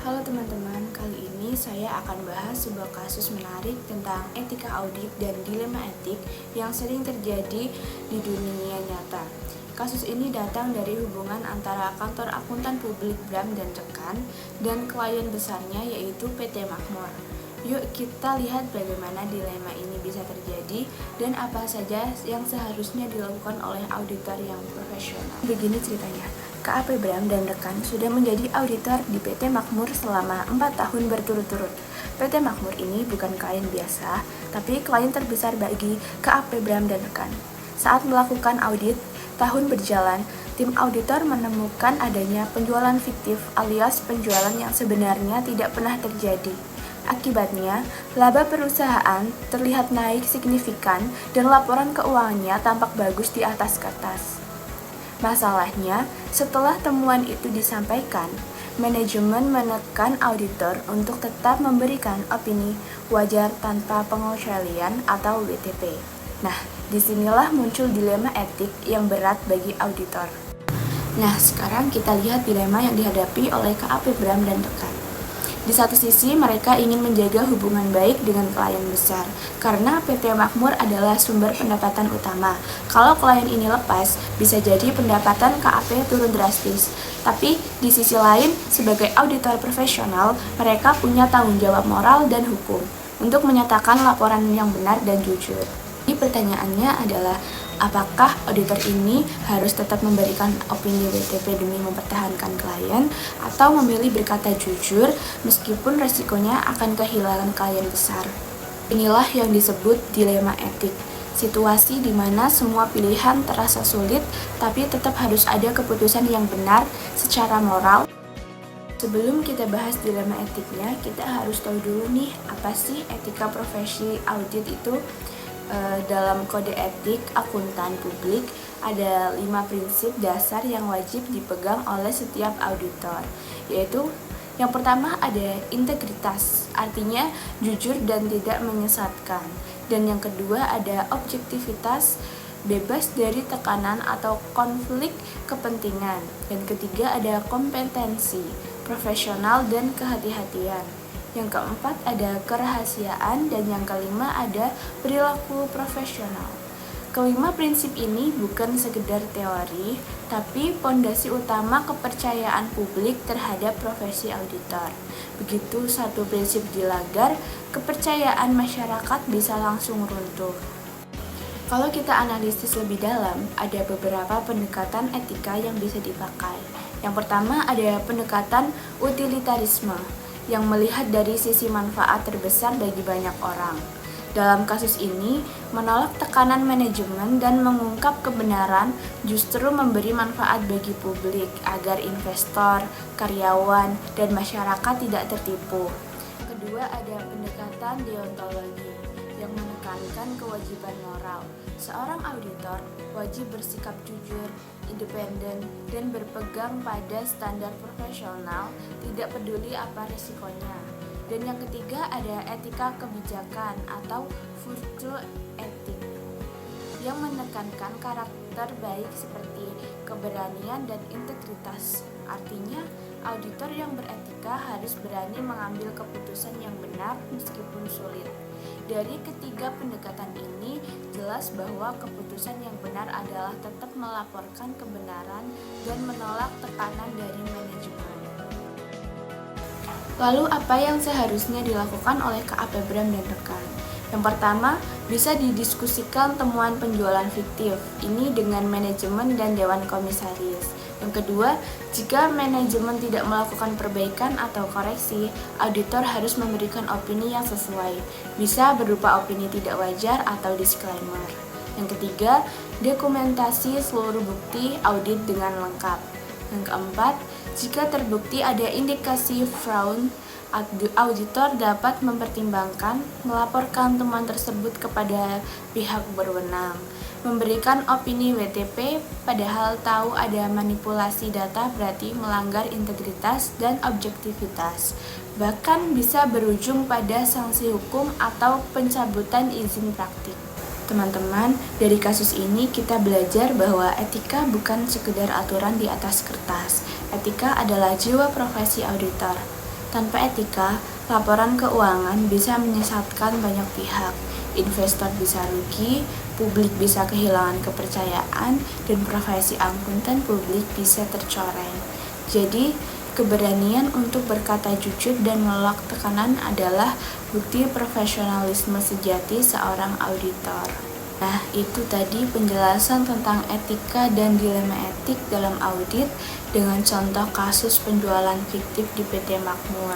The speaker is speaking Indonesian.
Halo teman-teman, kali ini saya akan bahas sebuah kasus menarik tentang etika audit dan dilema etik yang sering terjadi di dunia nyata. Kasus ini datang dari hubungan antara kantor akuntan publik Bram dan Rekan dan klien besarnya yaitu PT Makmur. Yuk kita lihat bagaimana dilema ini bisa terjadi dan apa saja yang seharusnya dilakukan oleh auditor yang profesional. Begini ceritanya. KAP Bram dan Rekan sudah menjadi auditor di PT Makmur selama 4 tahun berturut-turut. PT Makmur ini bukan klien biasa, tapi klien terbesar bagi KAP Bram dan Rekan. Saat melakukan audit, tahun berjalan, tim auditor menemukan adanya penjualan fiktif alias penjualan yang sebenarnya tidak pernah terjadi. Akibatnya, laba perusahaan terlihat naik signifikan dan laporan keuangannya tampak bagus di atas kertas. Masalahnya, setelah temuan itu disampaikan, manajemen menekan auditor untuk tetap memberikan opini wajar tanpa pengecualian atau WTP. Nah, disinilah muncul dilema etik yang berat bagi auditor. Nah, sekarang kita lihat dilema yang dihadapi oleh KAP Bram dan Rekan. Di satu sisi, mereka ingin menjaga hubungan baik dengan klien besar, karena PT Makmur adalah sumber pendapatan utama. Kalau klien ini lepas, bisa jadi pendapatan KAP turun drastis. Tapi, di sisi lain, sebagai auditor profesional, mereka punya tanggung jawab moral dan hukum untuk menyatakan laporan yang benar dan jujur. Jadi pertanyaannya adalah, apakah auditor ini harus tetap memberikan opini WTP demi mempertahankan klien atau memilih berkata jujur meskipun resikonya akan kehilangan klien besar? Inilah yang disebut dilema etik. Situasi di mana semua pilihan terasa sulit tapi tetap harus ada keputusan yang benar secara moral. Sebelum kita bahas dilema etiknya, kita harus tahu dulu nih apa sih etika profesi audit itu. Dalam kode etik akuntan publik ada 5 prinsip dasar yang wajib dipegang oleh setiap auditor, yaitu yang pertama ada integritas, artinya jujur dan tidak menyesatkan. Dan yang kedua ada objektivitas, bebas dari tekanan atau konflik kepentingan. Dan ketiga ada kompetensi, profesional dan kehati-hatian. Yang keempat ada kerahasiaan dan yang kelima ada perilaku profesional. Kelima prinsip ini bukan sekedar teori, tapi pondasi utama kepercayaan publik terhadap profesi auditor. Begitu satu prinsip dilanggar, kepercayaan masyarakat bisa langsung runtuh. Kalau kita analisis lebih dalam, ada beberapa pendekatan etika yang bisa dipakai. Yang pertama ada pendekatan utilitarisme, yang melihat dari sisi manfaat terbesar bagi banyak orang. Dalam kasus ini, menolak tekanan manajemen dan mengungkap kebenaran justru memberi manfaat bagi publik agar investor, karyawan, dan masyarakat tidak tertipu. Kedua, ada pendekatan deontologi yang menekankan kewajiban moral. Seorang auditor wajib bersikap jujur, independen, dan berpegang pada standar profesional, tidak peduli apa risikonya. Dan yang ketiga ada etika kebijakan atau virtue etik yang menekankan karakter baik seperti keberanian dan integritas. Artinya, auditor yang beretika harus berani mengambil keputusan yang benar meskipun sulit. Dari ketiga pendekatan ini, jelas bahwa keputusan yang benar adalah tetap melaporkan kebenaran dan menolak tekanan dari manajemen. Lalu apa yang seharusnya dilakukan oleh KAP Bram dan Rekan? Yang pertama, bisa didiskusikan temuan penjualan fiktif ini dengan manajemen dan dewan komisaris. Yang kedua, jika manajemen tidak melakukan perbaikan atau koreksi, auditor harus memberikan opini yang sesuai. Bisa berupa opini tidak wajar atau disclaimer. Yang ketiga, dokumentasi seluruh bukti audit dengan lengkap. Yang keempat, jika terbukti ada indikasi fraud, auditor dapat mempertimbangkan melaporkan temuan tersebut kepada pihak berwenang. Memberikan opini WTP padahal tahu ada manipulasi data berarti melanggar integritas dan objektivitas. Bahkan bisa berujung pada sanksi hukum atau pencabutan izin praktik. Teman-teman, dari kasus ini kita belajar bahwa etika bukan sekedar aturan di atas kertas. Etika adalah jiwa profesi auditor. Tanpa etika, laporan keuangan bisa menyesatkan banyak pihak. Investor bisa rugi, publik bisa kehilangan kepercayaan, dan profesi akuntan publik bisa tercoreng. Jadi, keberanian untuk berkata jujur dan menolak tekanan adalah bukti profesionalisme sejati seorang auditor. Nah, itu tadi penjelasan tentang etika dan dilema etik dalam audit dengan contoh kasus penjualan fiktif di PT Makmur.